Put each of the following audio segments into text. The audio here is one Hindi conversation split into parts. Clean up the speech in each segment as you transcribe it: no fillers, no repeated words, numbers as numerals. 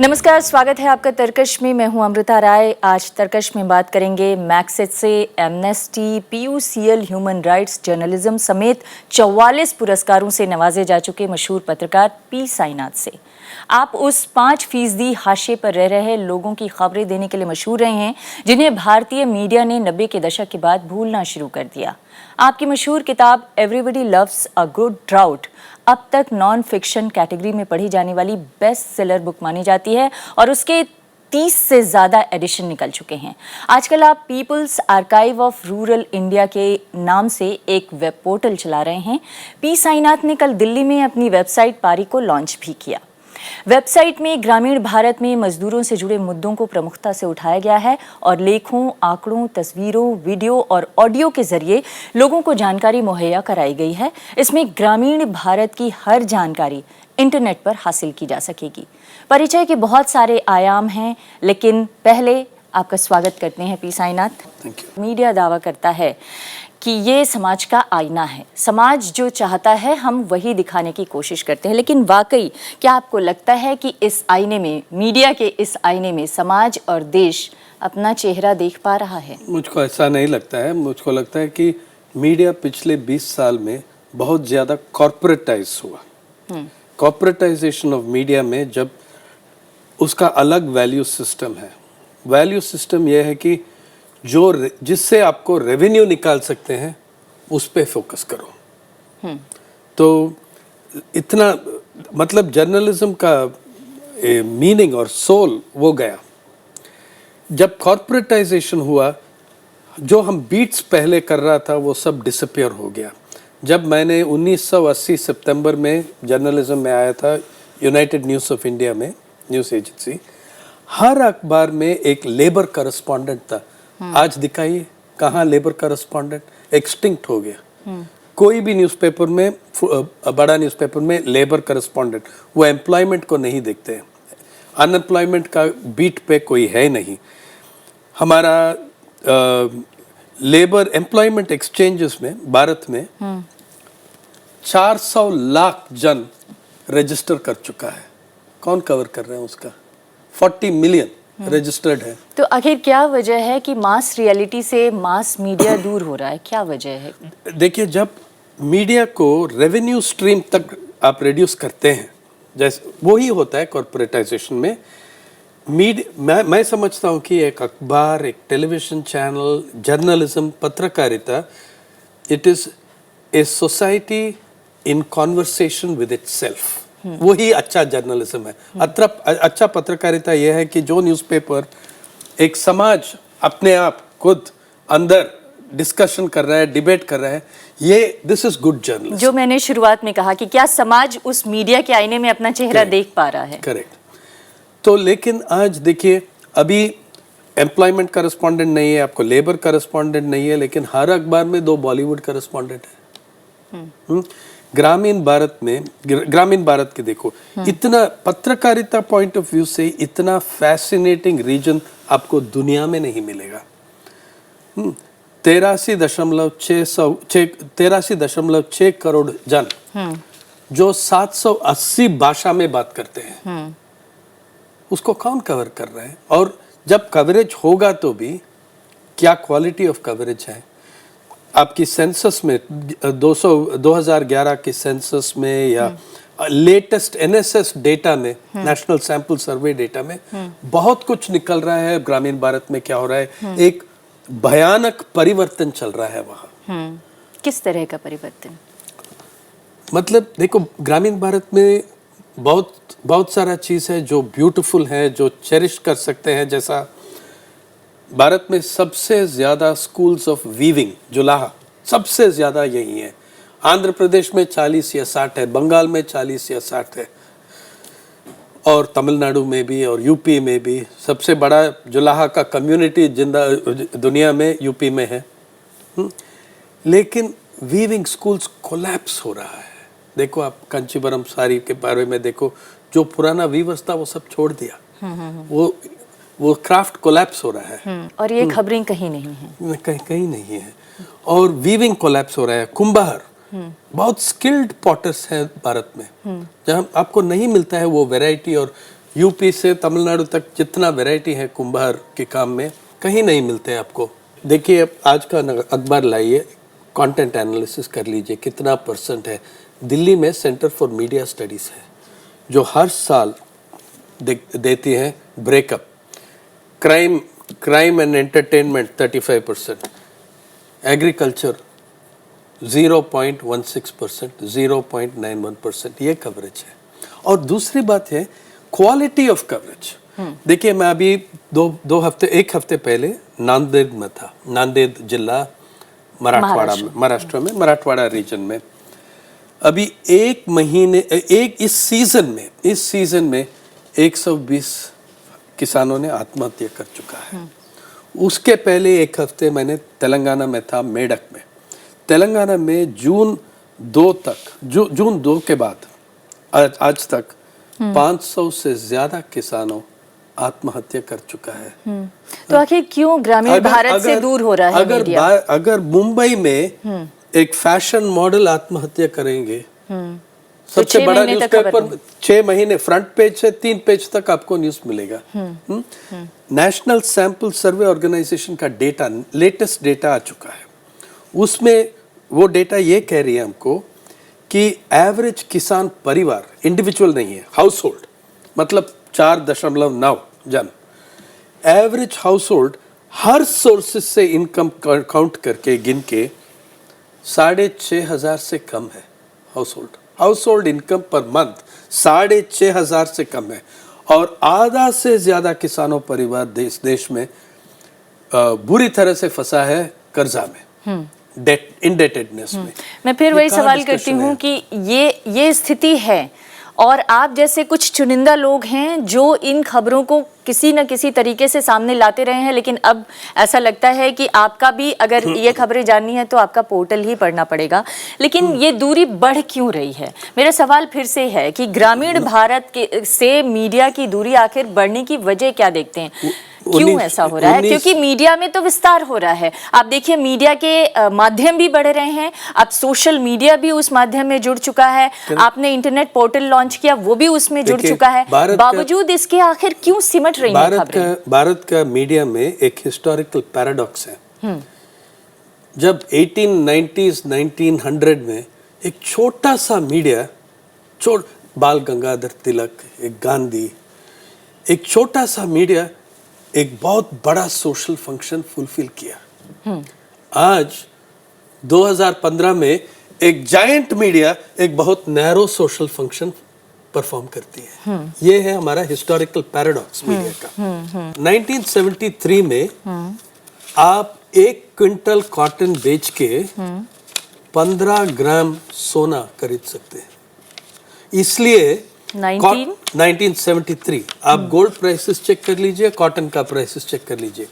नमस्कार, स्वागत है आपका तर्कश में। मैं हूं अमृता राय। आज तर्कश में बात करेंगे मैग्सेसे से amnesty, PUCL human rights journalism समेत 44 पुरस्कारों से नवाजे जा चुके मशहूर पत्रकार पी साईनाथ से। आप उस 5% हाशिए पर रह रहे लोगों की खबरें देने के लिए मशहूर रहे हैं जिन्हें भारतीय मीडिया ने 90 के दशक के बाद भूलना शुरू कर दिया। आपकी मशहूर किताब everybody loves a good drought अब तक नॉन फिक्शन कैटेगरी में पढ़ी जाने वाली बेस्ट सेलर बुक मानी जाती है और उसके 30 से ज़्यादा एडिशन निकल चुके हैं। आजकल आप people's archive of rural India के नाम से एक वेब पोर्टल चला रहे हैं। पी साईनाथ ने कल दिल्ली में अपनी वेबसाइट पारी को लॉन्च भी किया। वेबसाइट में ग्रामीण भारत में मजदूरों से जुड़े मुद्दों को प्रमुखता से उठाया गया है और लेखों, आंकड़ों, तस्वीरों, वीडियो और ऑडियो के जरिए लोगों को जानकारी मुहैया कराई गई है। इसमें ग्रामीण भारत की हर जानकारी इंटरनेट पर हासिल की जा सकेगी। परिचय के बहुत सारे आयाम हैं, लेकिन पहले आपका स्वागत करते हैं पी साईनाथ। मीडिया दावा करता है कि ये समाज का आईना है। समाज जो चाहता है हम वही दिखाने की कोशिश करते हैं, लेकिन वाकई क्या आपको लगता है कि इस आईने में, मीडिया के इस आईने में समाज और देश अपना चेहरा देख पा रहा है? मुझको ऐसा नहीं लगता है। मुझको लगता है कि मीडिया पिछले 20 साल में बहुत ज़्यादा कॉर्पोरेटाइज हुआ। कॉर्पोरेटाइजेशन ऑफ मीडिया में जब उसका अलग वैल्यू सिस्टम है। वैल्यू सिस्टम यह है कि जो जिससे आपको रेवेन्यू निकाल सकते हैं उस पे फोकस करो। तो इतना मतलब जर्नलिज्म का मीनिंग और सोल वो गया। जब कॉर्पोरेटाइजेशन हुआ, जो हम बीट्स पहले कर रहा था वो सब डिसअपियर हो गया। जब मैंने 1980 सितंबर में जर्नलिज्म में आया था, यूनाइटेड न्यूज़ ऑफ इंडिया में, न्यूज़ एजेंसी, हर अखबार में एक लेबर करस्पॉन्डेंट था। आज दिखाइए कहाँ लेबर करस्पॉन्डेंट, एक्सटिंक्ट हो गया। कोई भी न्यूज़पेपर में, बड़ा न्यूज़पेपर में लेबर करस्पॉन्डेंट, वो एम्प्लॉयमेंट को नहीं देखते हैं। अनएम्प्लॉयमेंट का बीट पे कोई है नहीं। हमारा लेबर एम्प्लॉयमेंट एक्सचेंजेस में भारत में 400 लाख जन रजिस्टर कर चुका है। कौन कवर कर रहे हैं उसका? 40 मिलियन रजिस्टर्ड है। तो आखिर क्या वजह है कि मास रियलिटी से मास मीडिया दूर हो रहा है? क्या वजह है? देखिए, जब मीडिया को रेवेन्यू स्ट्रीम तक आप रिड्यूस करते हैं, जैसे वही होता है कॉर्पोरेटाइजेशन में। मैं समझता हूँ कि एक अखबार, एक टेलीविजन चैनल, जर्नलिज्म, पत्रकारिता, it is a society in conversation with itself. वही अच्छा जर्नलिज्म है। अच्छा पत्रकारिता यह है कि जो न्यूज़पेपर एक समाज अपने आप खुद अंदर डिस्कशन कर रहा है, डिबेट कर रहा है, ये दिस इज गुड जर्नलिज्म। जो मैंने शुरुआत में कहा कि क्या समाज उस मीडिया के आईने में अपना चेहरा देख पा रहा है? करेक्ट। तो लेकिन आज देखिए, अभी एम्प्लॉयमेंट करस्पॉन्डेंट नहीं है, आपको लेबर करस्पॉन्डेंट नहीं है, लेकिन हर अखबार में 2 बॉलीवुड करस्पॉन्डेंट है। ग्रामीण भारत में, ग्रामीण भारत के देखो, इतना पत्रकारिता पॉइंट ऑफ व्यू से इतना फैसिनेटिंग रीजन आपको दुनिया में नहीं मिलेगा। 83.6 करोड़ जन जो 780 भाषा में बात करते हैं, उसको कौन कवर कर रहा है? और जब कवरेज होगा तो भी क्या क्वालिटी ऑफ कवरेज है? आपकी सेंसस में 2011 की सेंसस में या लेटेस्ट NSS डेटा में, नेशनल सैंपल सर्वे डेटा में बहुत कुछ निकल रहा है। ग्रामीण भारत में क्या हो रहा है? एक भयानक परिवर्तन चल रहा है वहाँ। किस तरह का परिवर्तन? मतलब देखो, ग्रामीण भारत में बहुत सारा चीज़ है जो ब्यूटीफुल है, जो चेरिश कर सकते हैं। जैसा भारत में सबसे ज़्यादा स्कूल्स ऑफ वीविंग, जुलाहा, सबसे ज़्यादा यही है। आंध्र प्रदेश में 40 या 60 है, बंगाल में 40 या 60 है, और तमिलनाडु में भी और यूपी में भी। सबसे बड़ा जुलाहा का कम्युनिटी दुनिया में यूपी में है। लेकिन वीविंग स्कूल्स कोलैप्स हो रहा है। देखो, आप कंचीवरम साड़ी के बारे में देखो, जो पुराना वीवर्स था वो सब छोड़ दिया। वो क्राफ्ट कोलैप्स हो रहा है। और ये खबरें कहीं नहीं है, कहीं नहीं है। और वीविंग कोलैप्स हो रहा है। कुंभार, बहुत स्किल्ड पॉटर्स हैं भारत में, जहाँ आपको नहीं मिलता है वो वैरायटी और यूपी से तमिलनाडु तक जितना वैरायटी है कुंभार के काम में कहीं नहीं मिलते आपको। देखिए, अब आज का अखबार लाइए, कंटेंट एनालिसिस कर लीजिए, कितना % है। दिल्ली में सेंटर फॉर मीडिया स्टडीज है जो हर साल देती है breakup. Crime and entertainment 35%, agriculture 0.16%, 0.91% ये कवरेज है। और दूसरी बात है क्वालिटी ऑफ कवरेज। देखिए, मैं अभी एक हफ्ते पहले नांदेड़ में था, नांदेड़ जिला महाराष्ट्र में, मराठवाड़ा रीजन में। अभी इस सीजन में 120 किसानों ने आत्महत्या कर चुका है। उसके पहले एक हफ्ते मैंने तेलंगाना में था, मेडक में। तेलंगाना में जून 2 के बाद आज तक 500 से ज्यादा किसानों आत्महत्या कर चुका है। तो आखिर क्यों ग्रामीण भारत से दूर हो रहा है मीडिया? अगर मुंबई में एक फैशन मॉडल आत्महत्या करेंगे, सबसे बड़ा न्यूज़पेपर 6 महीने फ्रंट पेज से 3 पेज तक आपको न्यूज़ मिलेगा। नेशनल सैंपल सर्वे ऑर्गेनाइजेशन का डेटा, लेटेस्ट डेटा आ चुका है। उसमें वो डेटा ये कह रही है हमको कि एवरेज किसान परिवार, इंडिविजुअल नहीं है, हाउस होल्ड, मतलब 4.9 जन, एवरेज हाउस होल्ड हर सोर्सेस से इनकम काउंट करके गिन के 6,500 से कम है। House hold income per month 6,500 से कम है। और आधा से ज्यादा किसानों परिवार देश में बुरी तरह से फंसा है कर्जा में, इंडेटेडनेस में। मैं फिर वही सवाल करती हूँ कि ये स्थिति है और आप जैसे कुछ चुनिंदा लोग हैं जो इन खबरों को किसी न किसी तरीके से सामने लाते रहे हैं, लेकिन अब ऐसा लगता है कि आपका भी अगर ये खबरें जाननी है तो आपका पोर्टल ही पढ़ना पड़ेगा। लेकिन ये दूरी बढ़ क्यों रही है? मेरा सवाल फिर से है कि ग्रामीण भारत से मीडिया की दूरी आखिर बढ़ने की वजह क्या देखते हैं? क्यों ऐसा हो रहा है? क्योंकि मीडिया में तो विस्तार हो रहा है। आप देखिए, मीडिया के माध्यम भी बढ़ रहे हैं, अब सोशल मीडिया भी उस माध्यम में जुड़ चुका है, आपने इंटरनेट पोर्टल लॉन्च किया वो भी उसमें जुड़ चुका है। बावजूद इसके आखिर क्यों सिमट रही है खबरें? भारत का मीडिया में एक हिस्टोरिकल पैराडॉक्स है। जब 1890s 1900 में एक छोटा सा मीडिया, बाल गंगाधर तिलक, एक गांधी, एक छोटा सा मीडिया एक बहुत बड़ा सोशल फंक्शन फुलफिल किया। आज 2015 में एक जायंट मीडिया एक बहुत नैरो सोशल फंक्शन परफॉर्म करती है। ये है हमारा हिस्टोरिकल पैराडॉक्स मीडिया का। 1973 में आप 1 क्विंटल कॉटन बेच के 15 ग्राम सोना खरीद सकते हैं। इसलिए 1973 आप गोल्ड प्राइसेस चेक कर लीजिए, कॉटन का प्राइसेस चेक कर लीजिए।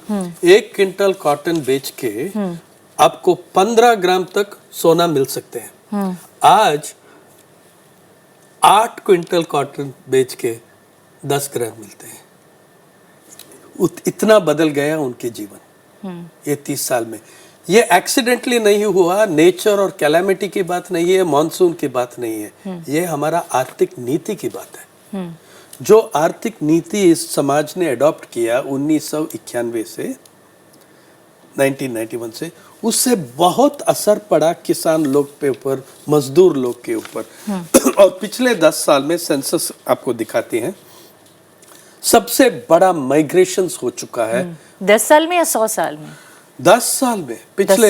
1 क्विंटल कॉटन बेच के आपको 15 ग्राम तक सोना मिल सकते हैं। आज 8 क्विंटल कॉटन बेच के 10 ग्राम मिलते हैं। इतना बदल गया उनके जीवन ये 30 साल में। ये एक्सीडेंटली नहीं हुआ, नेचर और कैलामिटी की बात नहीं है, मॉनसून की बात नहीं है, ये हमारा आर्थिक नीति की बात है। जो आर्थिक नीति इस समाज ने अडॉप्ट किया 1991 से 1991 से, उससे बहुत असर पड़ा किसान लोग पे ऊपर, मजदूर लोग के ऊपर। और पिछले 10 साल में सेंसस आपको दिखाती हैं सबसे बड़ा माइग्रेशन हो चुका है। 10 साल में या 100 साल में? 10 साल में, पिछले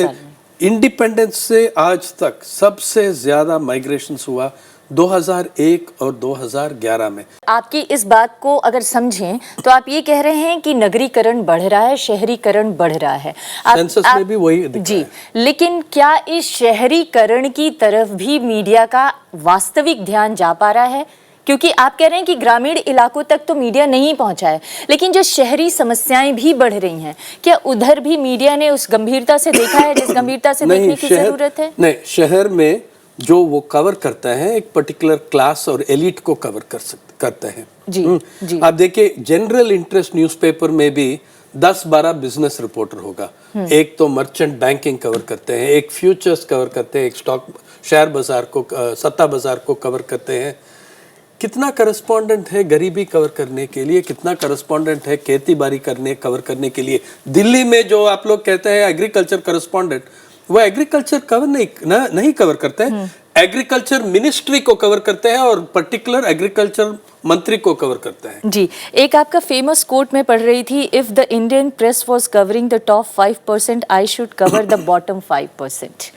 इंडिपेंडेंस से आज तक सबसे ज्यादा माइग्रेशन हुआ 2001 और 2011 में। आपकी इस बात को अगर समझें तो आप ये कह रहे हैं कि नगरीकरण बढ़ रहा है, शहरीकरण बढ़ रहा है। सेंसस में भी वही दिखा जी, है। लेकिन क्या इस शहरीकरण की तरफ भी मीडिया का वास्तविक ध्यान जा पा रहा है? क्योंकि आप कह रहे हैं कि ग्रामीण इलाकों तक तो मीडिया नहीं पहुंचा है, लेकिन जो शहरी समस्याएं भी बढ़ रही हैं, क्या उधर भी मीडिया ने उस गंभीरता से देखा है जिस गंभीरता से देखने की जरूरत है? नहीं, शहर में जो वो कवर करता है एक पर्टिकुलर क्लास और एलिट को कवर करता है। जी। आप देखिए, जनरल इंटरेस्ट न्यूज़पेपर में भी 10-12 बिजनेस रिपोर्टर होगा। एक तो मर्चेंट बैंकिंग कवर करते हैं, एक फ्यूचर्स कवर करते हैं, एक स्टॉक शेयर बाजार को, सट्टा बाजार को कवर करते हैं, कितना करस्पॉन्डेंट है गरीबी कवर करने के लिए, कितना करस्पॉन्डेंट है खेती बाड़ी कवर करने के लिए। दिल्ली में जो आप लोग कहते हैं एग्रीकल्चर करस्पॉन्डेंट, वो एग्रीकल्चर कवर नहीं कवर करते हैं, एग्रीकल्चर मिनिस्ट्री को कवर करते हैं और पर्टिकुलर एग्रीकल्चर मंत्री को कवर करते हैं। जी, एक आपका फेमस कोट में पढ़ रही थी, if the Indian press was covering the top 5%, I should cover the bottom 5%।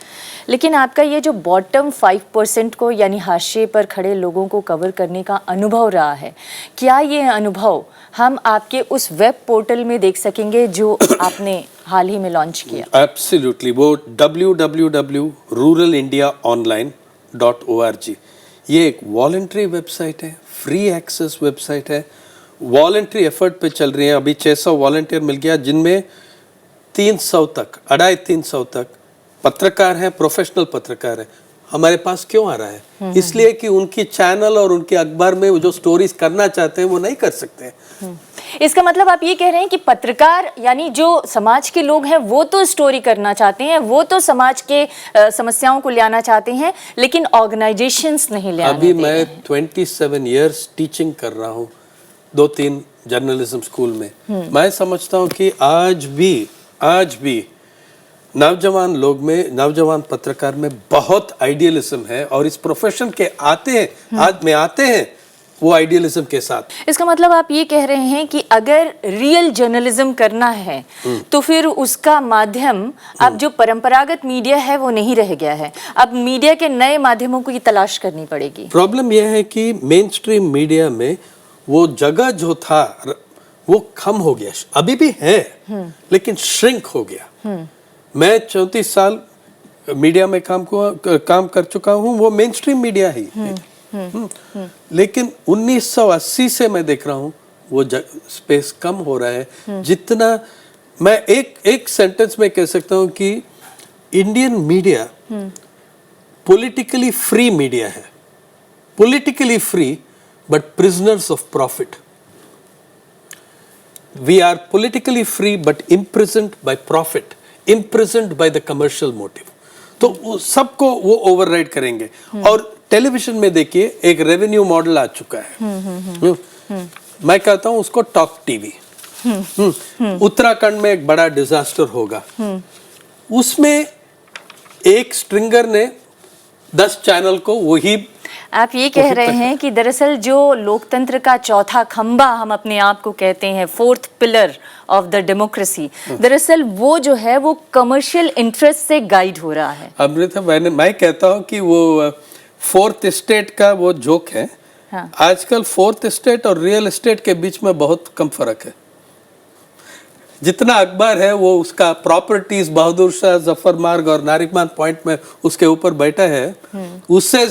लेकिन आपका ये जो बॉटम 5% को यानी हाशिए पर खड़े लोगों को कवर करने का अनुभव रहा है, क्या ये अनुभव हम आपके उस वेब पोर्टल में देख सकेंगे जो आपने हाल ही में लॉन्च किया? एब्सोल्युटली, वो www.ruralindiaonline.org, ये एक वॉलंटरी वेबसाइट है, फ्री एक्सेस वेबसाइट है, वॉलंटरी एफर्ट पे चल रही है। अभी 600 वॉलंटियर मिल गया, जिनमें 300 तक 250 तक पत्रकार हैं, प्रोफेशनल पत्रकार हैं। हमारे पास क्यों आ रहा है? इसलिए कि उनकी चैनल और उनके अखबार में वो जो स्टोरीज करना चाहते हैं वो नहीं कर सकते। इसका मतलब आप ये कह रहे हैं कि पत्रकार यानी जो समाज के लोग हैं वो तो स्टोरी करना चाहते हैं, वो तो समाज के समस्याओं को ले आना चाहते हैं, लेकिन ऑर्गेनाइजेशंस नहीं ले आने अभी देते मैं हैं। 27 इयर्स टीचिंग कर रहा हूँ 2-3 जर्नलिज्म स्कूल में। मैं समझता हूँ कि आज भी नौजवान लोग में, नौजवान पत्रकार में बहुत आइडियलिज्म है, और इस प्रोफेशन के आते हैं वो आइडियलिज्म के साथ। इसका मतलब आप ये कह रहे हैं कि अगर रियल जर्नलिज्म करना है तो फिर उसका माध्यम अब जो परंपरागत मीडिया है वो नहीं रह गया है, अब मीडिया के नए माध्यमों की तलाश करनी पड़ेगी। प्रॉब्लम यह है कि मेन स्ट्रीम मीडिया में वो जगह जो था वो कम हो गया, अभी भी है लेकिन श्रिंक हो गया। मैं 34 साल मीडिया में काम कर चुका हूँ, वो मेन स्ट्रीम मीडिया ही है। लेकिन 1980 से मैं देख रहा हूँ वो स्पेस कम हो रहा है। जितना मैं एक सेंटेंस में कह सकता हूँ कि Indian media politically free media है, politically free but prisoners of profit. We are politically free but imprisoned by profit, imprisoned by the commercial motive। तो सबको वो ओवरराइड करेंगे। और टेलीविजन में देखिए एक रेवेन्यू मॉडल आ चुका है। मैं कहता हूँ उसको टॉक टीवी। उत्तराखंड में एक बड़ा डिजास्टर होगा, उसमें एक स्ट्रिंगर ने 10 चैनल को वही। आप ये कह रहे हैं कि दरअसल जो लोकतंत्र का चौथा खंबा हम अपने आप को कहते हैं, fourth pillar of the democracy, दरअसल वो जो है वो कमर्शियल इंटरेस्ट से गाइड हो रहा है। अमृता, मैं कहता हूँ कि वो फोर्थ स्टेट का वो जोक है। हाँ। आजकल फोर्थ स्टेट और रियल एस्टेट के बीच में बहुत कम फर्क है। जितना अखबार है वो उसका प्रॉपर्टीज बहादुर शाह, जफर मार्ग और नारिकमान पॉइंट में उसके ऊपर बैठा है, उससे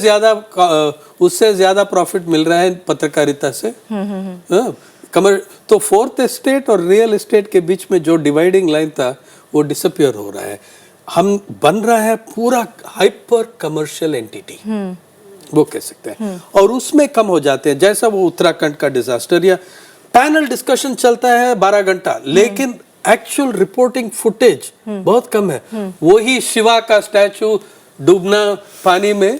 ज्यादा प्रॉफिट मिल रहा है पत्रकारिता से। तो फोर्थ स्टेट और रियल एस्टेट के बीच में जो डिवाइडिंग लाइन था वो डिसअपियर हो रहा है। हम बन रहा है पूरा हाइपर कमर्शियल एंटिटी, वो कह सकते हैं, और उसमें कम हो जाते हैं। जैसा वो उत्तराखंड का डिजास्टर, या पैनल डिस्कशन चलता है 12 घंटा, लेकिन एक्चुअल रिपोर्टिंग फुटेज बहुत कम है। वही शिवा का स्टैचू डूबना पानी में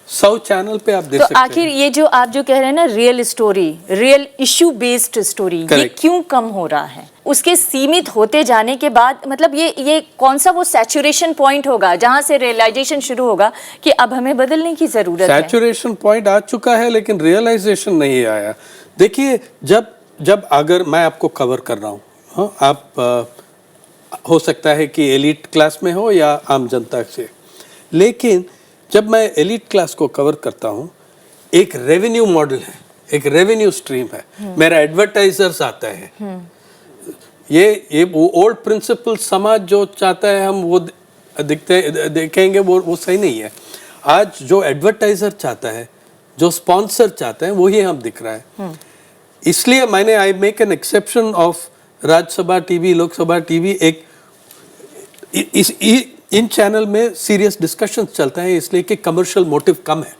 100 चैनल पे आप देख सकते हैं। आखिर ये जो आप जो कह रहे हैं ना, real story, real issue based story, ये क्यों कम हो रहा है? उसके सीमित होते जाने के बाद मतलब ये कौन सा वो सैचुरेशन पॉइंट होगा जहां से रियलाइजेशन शुरू होगा कि अब हमें बदलने की जरूरत है? सैचुरेशन पॉइंट आ चुका है लेकिन रियलाइजेशन नहीं आया। देखिए, जब अगर मैं आपको कवर कर रहा हूँ, हाँ, आप हो सकता है कि एलिट क्लास में हो या आम जनता से, लेकिन जब मैं एलिट क्लास को कवर करता हूँ, एक रेवेन्यू मॉडल है, एक रेवेन्यू स्ट्रीम है, मेरा एडवर्टाइजर्स आता है। ये वो ओल्ड प्रिंसिपल समाज जो चाहता है हम वो देखेंगे, वो सही नहीं है। आज जो एडवर्टाइजर चाहता है, जो स्पॉन्सर चाहते हैं, वही हम दिख रहा है। इसलिए मैंने I make an exception of Rajya Sabha TV, Lok Sabha TV. In channel में सीरियस डिस्कशन चलता है इसलिए कि कमर्शियल मोटिव कम है।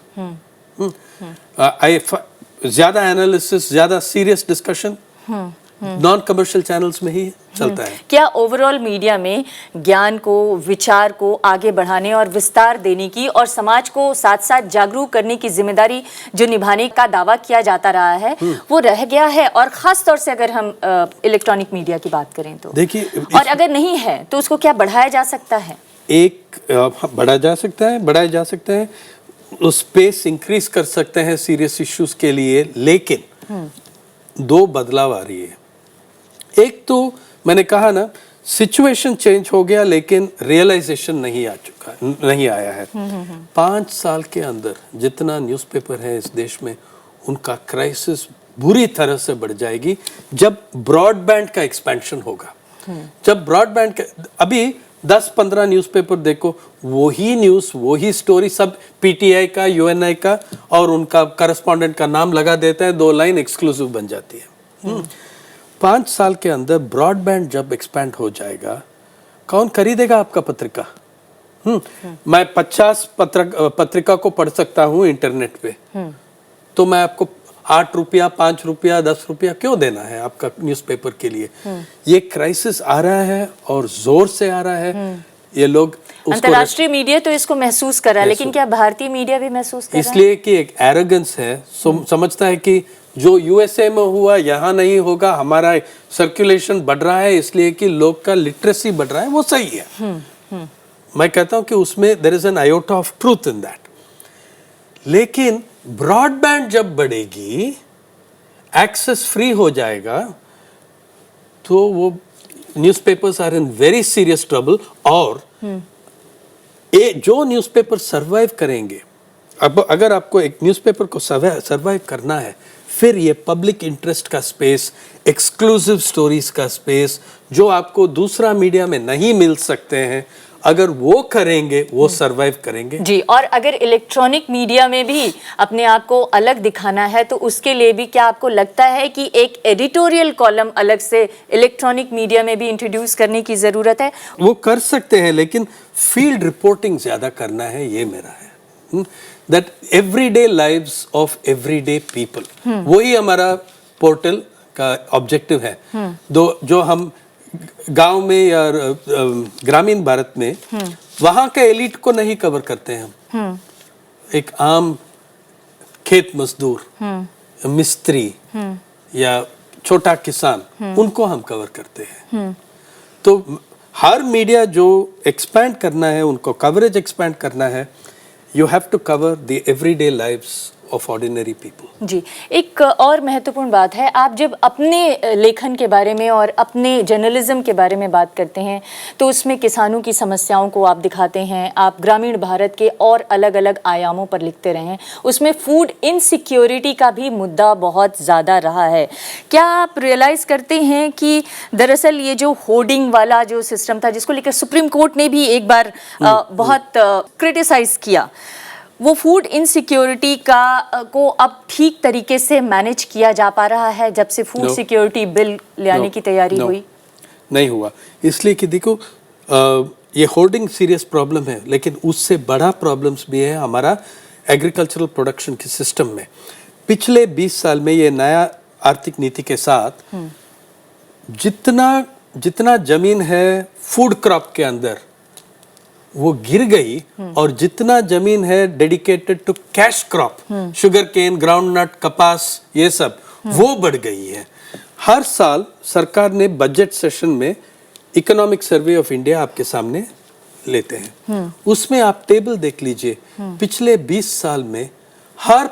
ज्यादा एनालिसिस, ज्यादा serious discussion non commercial channels में ही चलता है। क्या ओवरऑल मीडिया में ज्ञान को, विचार को आगे बढ़ाने और विस्तार देने की और समाज को साथ साथ जागरूक करने की जिम्मेदारी जो निभाने का दावा किया जाता रहा है वो रह गया है? और खास तौर से अगर हम इलेक्ट्रॉनिक मीडिया की बात करें तो देखिए, और अगर नहीं है तो उसको क्या बढ़ाया जा सकता है? बढ़ाया जा सकता है, उस स्पेस इंक्रीज कर सकते हैं सीरियस इश्यूज के लिए, लेकिन दो बदलाव आ रही है। एक तो मैंने कहा ना, सिचुएशन चेंज हो गया लेकिन रियलाइजेशन नहीं आया है। 5 साल के अंदर जितना न्यूज़पेपर है इस देश में, उनका क्राइसिस बुरी तरह से बढ़ जाएगी जब ब्रॉडबैंड का एक्सपेंशन होगा। जब ब्रॉडबैंड का, अभी 10-15 न्यूज़पेपर देखो, वही न्यूज़, वही स्टोरी, सब पीटीआई का, यूएनआई का, और उनका करस्पॉन्डेंट का नाम लगा देता है, 2 लाइन एक्सक्लूसिव बन जाती है। 5 साल के अंदर ब्रॉडबैंड जब एक्सपैंड हो जाएगा, कौन खरीदेगा आपका पत्रिका? मैं 50 पत्रिका को पढ़ सकता हूँ इंटरनेट पे, तो मैं आपको 8 रुपया, 5 रुपया, 10 रुपया क्यों देना है आपका न्यूज़पेपर के लिए? ये क्राइसिस आ रहा है और जोर से आ रहा है। ये लोग अंतर्राष्ट्रीय मीडिया तो इसको महसूस कर रहा है, लेकिन क्या भारतीय मीडिया भी महसूस कर रहा है? इसलिए कि एक एरोगेंस है, समझता है कि जो यूएसए में हुआ यहाँ नहीं होगा, हमारा सर्कुलेशन बढ़ रहा है इसलिए कि लोग का लिटरेसी बढ़ रहा है, वो सही है। मैं कहता हूँ कि उसमें there is an iota of truth in that. लेकिन ब्रॉडबैंड जब बढ़ेगी, एक्सेस फ्री हो जाएगा, तो वो newspapers are in very serious trouble. और जो न्यूज़पेपर सरवाइव करेंगे, अब अगर आपको एक न्यूज़पेपर को सरवाइव करना है, फिर ये पब्लिक इंटरेस्ट का स्पेस, एक्सक्लूसिव स्टोरीज का स्पेस, जो आपको दूसरा मीडिया में नहीं मिल सकते हैं, अगर वो करेंगे, वो सरवाइव करेंगे जी। और अगर इलेक्ट्रॉनिक मीडिया में भी अपने आप को अलग दिखाना है, तो उसके लिए भी क्या आपको लगता है कि एक एडिटोरियल कॉलम अलग से इलेक्ट्रॉनिक मीडिया में भी इंट्रोड्यूस करने की जरूरत है? वो कर सकते हैं, लेकिन फील्ड रिपोर्टिंग ज्यादा करना है, ये मेरा है। That everyday lives of everyday people, वही हमारा पोर्टल का ऑब्जेक्टिव है। जो हम गांव में या ग्रामीण भारत में वहां के एलिट को नहीं कवर करते हैं हम। एक आम खेत मजदूर, मिस्त्री या छोटा किसान, उनको हम कवर करते हैं। तो हर मीडिया जो एक्सपैंड करना है, उनको कवरेज एक्सपैंड करना है, you have to cover the everyday lives of ordinary people. जी, एक और महत्वपूर्ण बात है, आप जब अपने लेखन के बारे में और अपने जर्नलिज्म के बारे में बात करते हैं, तो उसमें किसानों की समस्याओं को आप दिखाते हैं। आप ग्रामीण भारत के और अलग अलग आयामों पर लिखते रहे हैं। उसमें फूड इनसिक्योरिटी का भी मुद्दा बहुत ज़्यादा रहा है। क्या आप रियलाइज़ करते हैं कि दरअसल ये जो होर्डिंग वाला जो सिस्टम था, जिसको लेकर सुप्रीम कोर्ट ने भी एक बार बहुत क्रिटिसाइज़ किया, वो फूड इनसिक्योरिटी को अब ठीक तरीके से मैनेज किया जा पा रहा है जब से फूड सिक्योरिटी बिल लाने की तैयारी हुई? नहीं हुआ, इसलिए कि देखो, ये होर्डिंग सीरियस प्रॉब्लम है, लेकिन उससे बड़ा प्रॉब्लम्स भी है हमारा एग्रीकल्चरल प्रोडक्शन के सिस्टम में। पिछले 20 साल में ये नया आर्थिक नीति के साथ जितना जमीन है फूड क्रॉप के अंदर, वो गिर गई, और जितना जमीन है dedicated to cash crop, sugarcane, groundnut, कपास, ये सब, वो बढ़ गई है। हर साल सरकार ने बजट सेशन में इकोनॉमिक सर्वे ऑफ इंडिया आपके सामने लेते हैं। उसमें आप टेबल देख लीजिए, पिछले 20 साल में हर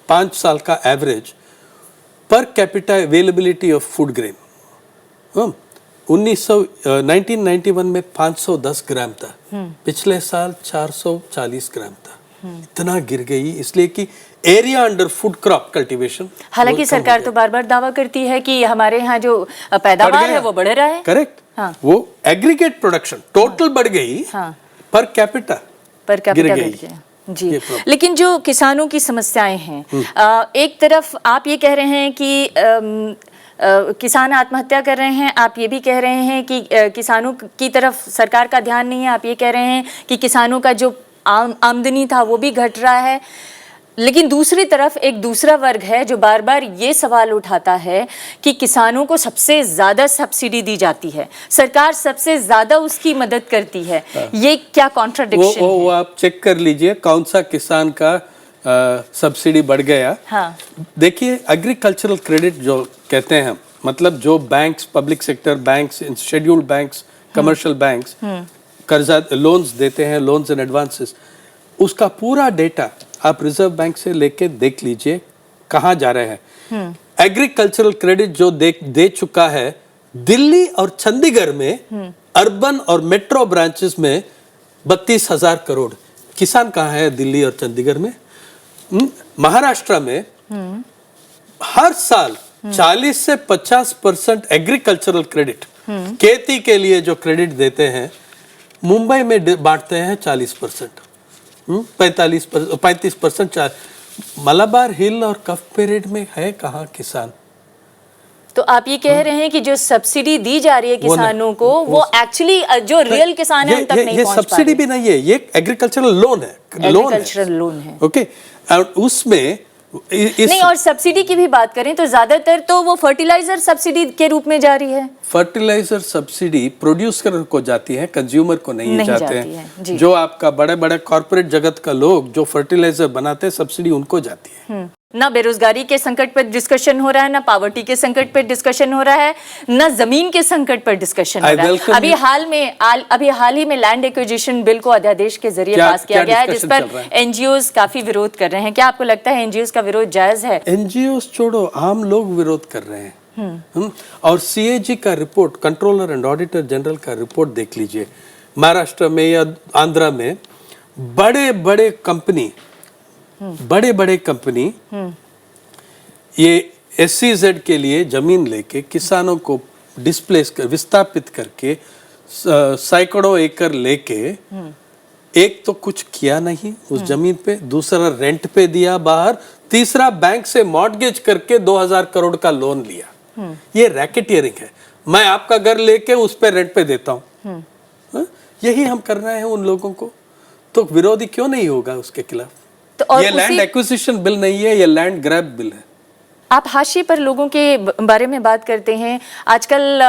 5 साल का average per capita availability of food grain 1991 में 510 ग्राम था, पिछले साल 440 ग्राम था। इतना गिर गई, इसलिए कि area under food crop cultivation. हालांकि सरकार तो बार बार दावा करती है कि हमारे यहाँ जो पैदावार है वो बढ़ रहा है। करेक्ट, हाँ। वो एग्रीगेट प्रोडक्शन टोटल बढ़ गई, हाँ। पर कैपिटा गिर गई जी। लेकिन जो किसानों की समस्याएं हैं, एक तरफ आप ये कह रहे हैं कि किसान आत्महत्या कर रहे हैं, आप ये भी कह रहे हैं कि किसानों की तरफ सरकार का ध्यान नहीं है, आप ये कह रहे हैं कि किसानों का जो आमदनी था वो भी घट रहा है। लेकिन दूसरी तरफ एक दूसरा वर्ग है जो बार बार ये सवाल उठाता है कि किसानों को सबसे ज्यादा सब्सिडी दी जाती है, सरकार सबसे ज्यादा उसकी मदद करती है। ये क्या कॉन्ट्राडिक्शन है? वो आप चेक कर लीजिए कौन सा किसान का सब्सिडी बढ़ गया। हाँ। देखिए एग्रीकल्चरल क्रेडिट जो कहते हैं, मतलब जो banks, public sector banks, scheduled banks, commercial banks कर्जा लोन्स देते हैं, लोन्स एंड एडवांसेस, उसका पूरा डेटा आप रिजर्व बैंक से लेके देख लीजिए कहाँ जा रहे हैं। एग्रीकल्चरल क्रेडिट जो दे चुका है दिल्ली और चंडीगढ़ में, अर्बन और मेट्रो ब्रांचेस में 32,000 करोड़। किसान कहाँ है दिल्ली और चंडीगढ़ में? महाराष्ट्र में हर साल 40 से 50% एग्रीकल्चरल क्रेडिट, खेती के लिए जो क्रेडिट देते हैं, मुंबई में बांटते हैं 40%, 35%। मलाबार हिल और कफ पेरेड में है कहाँ किसान? तो आप ये कह रहे हैं कि जो सब्सिडी दी जा रही है किसानों को, वो एक्चुअली जो रियल किसान है उन तक नहीं पहुंच पा रहे। ये सब्सिडी भी नहीं है, ये एग्रीकल्चरल लोन है। एग्रीकल्चरल लोन है। ओके, और उसमें नहीं, और सब्सिडी की भी बात करें तो ज्यादातर तो वो फर्टिलाइजर सब्सिडी के रूप में जा रही है। फर्टिलाइजर सब्सिडी प्रोड्यूसर को जाती है, कंज्यूमर को नहीं जाते हैं। जो आपका बड़े बड़े कॉर्पोरेट जगत का लोग जो फर्टिलाइजर बनाते हैं, सब्सिडी उनको जाती है। ना बेरोजगारी के संकट पर डिस्कशन हो रहा है, ना पावर्टी के संकट पर डिस्कशन हो रहा है, ना जमीन के संकट पर डिस्कशन हो रहा है। अभी हाल ही में लैंड एक्विजिशन बिल को अध्यादेश के जरिए पास किया गया है, जिस पर एनजीओज काफी विरोध कर रहे हैं। क्या आपको लगता है एनजीओज का विरोध जायज है? एनजीओज छोड़ो, आम लोग विरोध कर रहे हैं। और सीएजी का report, controller and auditor general का रिपोर्ट देख लीजिए। महाराष्ट्र में या आंध्रा में बड़े बड़े कंपनी ये SEZ के लिए जमीन लेके किसानों को डिस्प्लेस कर, विस्थापित करके सैकड़ों एकड़ लेके, एक तो कुछ किया नहीं उस जमीन पे, दूसरा रेंट पे दिया बाहर, तीसरा बैंक से मॉर्टगेज करके 2000 करोड़ का लोन लिया। ये रैकेटियरिंग है। मैं आपका घर लेके उस पे रेंट पे देता हूँ, यही हम करना है उन लोगों को। तो विरोधी क्यों नहीं होगा उसके खिलाफ? तो ये लैंड एक्विजिशन बिल नहीं है, ये लैंड ग्रैब बिल है। आप हाशिए पर लोगों के बारे में बात करते हैं। आजकल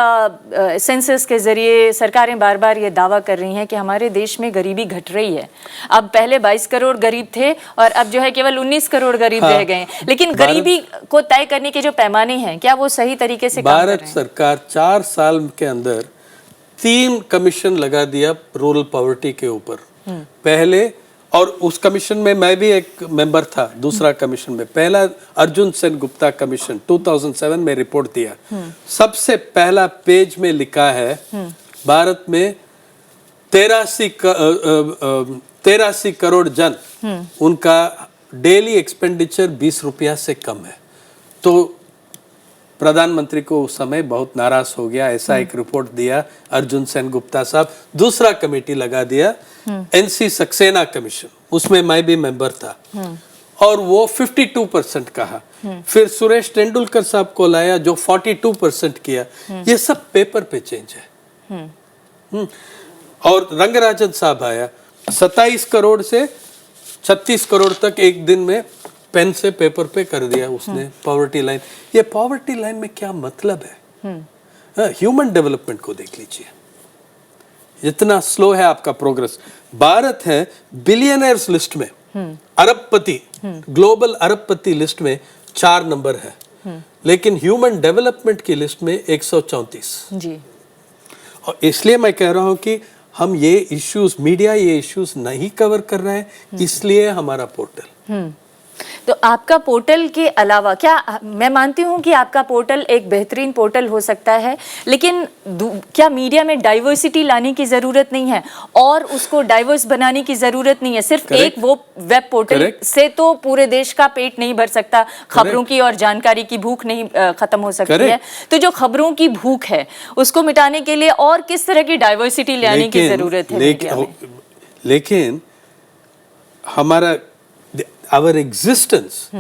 सेंसस के जरिए सरकारें बार बार ये दावा कर रही हैं कि हमारे देश में गरीबी घट रही है। अब पहले 22 करोड़ गरीब थे और अब जो है केवल 19 करोड़ गरीब रह गए हैं। लेकिन गरीबी को तय करने के जो पैमाने हैं, क्या वो सही तरीके से काम कर रहे हैं? भारत सरकार 4 साल के अंदर 3 कमीशन लगा दिया रूरल पॉवर्टी के ऊपर। पहले, और उस कमीशन में मैं भी एक मेंबर था, दूसरा कमीशन में। पहला अर्जुन सेन गुप्ता कमीशन 2007 में रिपोर्ट दिया। सबसे पहला पेज में लिखा है भारत में 83 करोड़ जन, उनका डेली एक्सपेंडिचर 20 रुपया से कम है। तो प्रधानमंत्री को उस समय बहुत नाराज हो गया, ऐसा एक रिपोर्ट दिया अर्जुन सेन गुप्ता साहब। दूसरा कमेटी लगा दिया NC सक्सेना कमीशन, उसमें मैं भी मेंबर था, और वो 52% कहा। फिर सुरेश तेंदुलकर साहब को लाया जो 42% किया। ये सब पेपर पे चेंज है। और रंगराजन साहब आया, 27 करोड़ से 36 करोड़ तक एक दिन में पेन से पेपर पे कर दिया उसने पॉवर्टी लाइन। ये पॉवर्टी लाइन में क्या मतलब है? ह्यूमन डेवलपमेंट को देख लीजिए, इतना स्लो है आपका प्रोग्रेस। भारत है बिलियनर्स लिस्ट में, अरबपति, ग्लोबल अरबपति लिस्ट में 4 नंबर है, लेकिन ह्यूमन डेवलपमेंट की लिस्ट में 134 जी। और इसलिए मैं कह रहा हूं कि हम ये इश्यूज, मीडिया ये इश्यूज नहीं कवर कर रहे हैं, इसलिए हमारा पोर्टल। तो आपका पोर्टल के अलावा, क्या मैं मानती हूं कि आपका पोर्टल एक बेहतरीन पोर्टल हो सकता है, लेकिन क्या मीडिया में डाइवर्सिटी लाने की जरूरत नहीं है और उसको डाइवर्स बनाने की जरूरत नहीं है? सिर्फ एक वो वेब पोर्टल से तो पूरे देश का पेट नहीं भर सकता, खबरों की और जानकारी की भूख नहीं खत्म हो सकती है। तो जो खबरों की भूख है उसको मिटाने के लिए और किस तरह की डाइवर्सिटी लाने की जरूरत है? लेकिन हमारा Our existence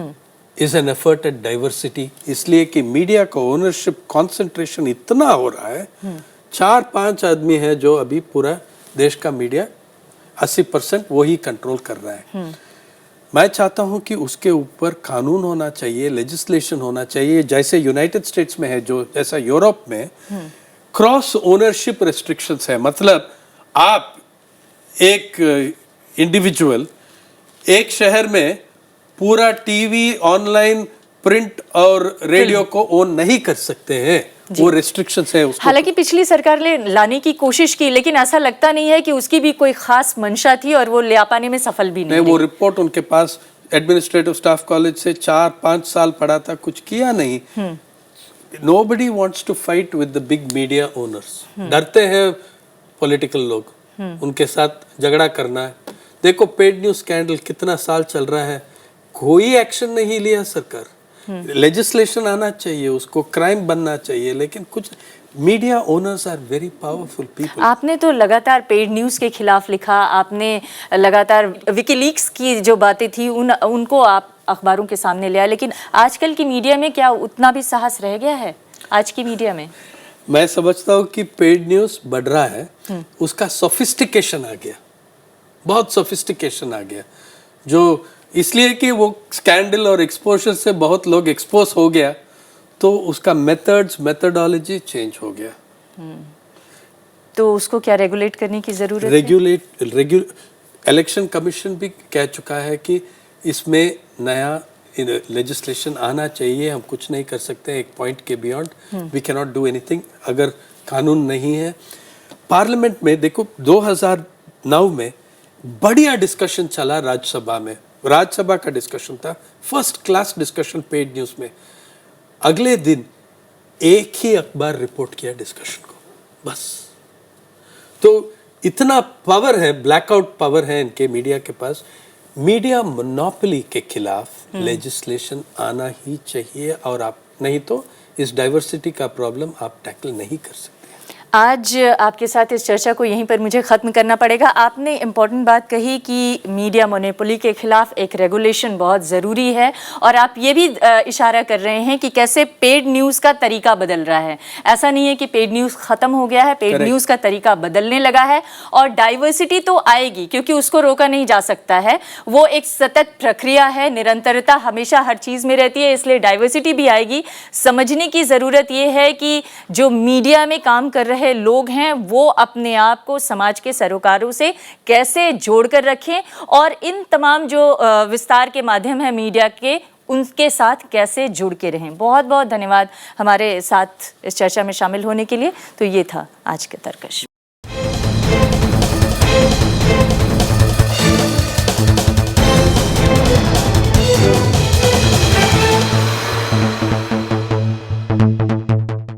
is an effort at diversity, इसलिए कि मीडिया का ओनरशिप कंसंट्रेशन इतना हो रहा है। 4-5 आदमी है जो अभी पूरा देश का मीडिया 80% वही कंट्रोल कर रहा है। मैं चाहता हूं कि उसके ऊपर कानून होना चाहिए, लेजिस्लेशन होना चाहिए, जैसे यूनाइटेड स्टेट्स में है, जो जैसा यूरोप में क्रॉस ओनरशिप रेस्ट्रिक्शंस है। मतलब आप एक इंडिविजुअल एक शहर में पूरा टीवी, ऑनलाइन, प्रिंट और रेडियो को ओन नहीं कर सकते हैं, वो रेस्ट्रिक्शंस है उसको। हालांकि पिछली सरकार ने लाने की कोशिश की, लेकिन ऐसा लगता नहीं है कि उसकी भी कोई खास मंशा थी और वो ले पाने में सफल भी नहीं। वो रिपोर्ट उनके पास एडमिनिस्ट्रेटिव स्टाफ कॉलेज से 4-5 साल पढ़ा था, कुछ किया नहीं। Nobody wants to fight with the big media owners. डरते हैं पॉलिटिकल लोग, उनके साथ झगड़ा करना है। देखो पेड न्यूज स्कैंडल कितना साल चल रहा है, कोई एक्शन नहीं लिया सरकार। लेजिस्लेशन आना चाहिए, उसको क्राइम बनना चाहिए, लेकिन कुछ media owners are very powerful people. आपने तो लगातार पेड न्यूज़ के खिलाफ लिखा, आपने लगातार विकीलीक्स की जो बातें थी उनको आप अखबारों के सामने लिया, लेकिन आजकल की मीडिया में क्या उतना भी साहस रह गया है? आज की मीडिया में मैं समझता हूँ कि पेड न्यूज बढ़ रहा है, उसका सोफिस्टिकेशन आ गया, बहुत सोफिस्टिकेशन आ गया, जो इसलिए कि वो स्कैंडल और एक्सपोजर से बहुत लोग एक्सपोज हो गया, तो उसका मेथडोलॉजी चेंज हो गया। तो उसको क्या रेगुलेट करने की जरूरत है? इलेक्शन कमीशन भी कह चुका है कि इसमें नया लेजिस्लेशन आना चाहिए। हम कुछ नहीं कर सकते एक पॉइंट के beyond, we can not do anything अगर कानून नहीं है। पार्लियामेंट में देखो 2009 में बढ़िया डिस्कशन चला राज्यसभा में, राज्यसभा का डिस्कशन था, first class discussion paid news में। अगले दिन एक ही अखबार रिपोर्ट किया डिस्कशन को, बस। तो इतना पावर है, ब्लैकआउट पावर है इनके मीडिया के पास। मीडिया मोनोपोली के खिलाफ लेजिस्लेशन आना ही चाहिए, और आप नहीं तो इस डाइवर्सिटी का प्रॉब्लम आप टैकल नहीं कर सकते। आज आपके साथ इस चर्चा को यहीं पर मुझे ख़त्म करना पड़ेगा। आपने इम्पॉर्टेंट बात कही कि मीडिया मोनोपोली के खिलाफ एक रेगुलेशन बहुत ज़रूरी है, और आप ये भी इशारा कर रहे हैं कि कैसे पेड न्यूज़ का तरीका बदल रहा है। ऐसा नहीं है कि पेड न्यूज़ ख़त्म हो गया है, पेड न्यूज़ का तरीका बदलने लगा है, और डाइवर्सिटी तो आएगी क्योंकि उसको रोका नहीं जा सकता है। वो एक सतत प्रक्रिया है, निरंतरता हमेशा हर चीज़ में रहती है, इसलिए डाइवर्सिटी भी आएगी। समझने की ज़रूरत ये है कि जो मीडिया में काम कर रहे लोग हैं वो अपने आप को समाज के सरोकारों से कैसे जोड़कर रखें, और इन तमाम जो विस्तार के माध्यम है मीडिया के, उनके साथ कैसे जुड़ के रहें। बहुत बहुत धन्यवाद हमारे साथ इस चर्चा में शामिल होने के लिए। तो ये था आज का तर्कश।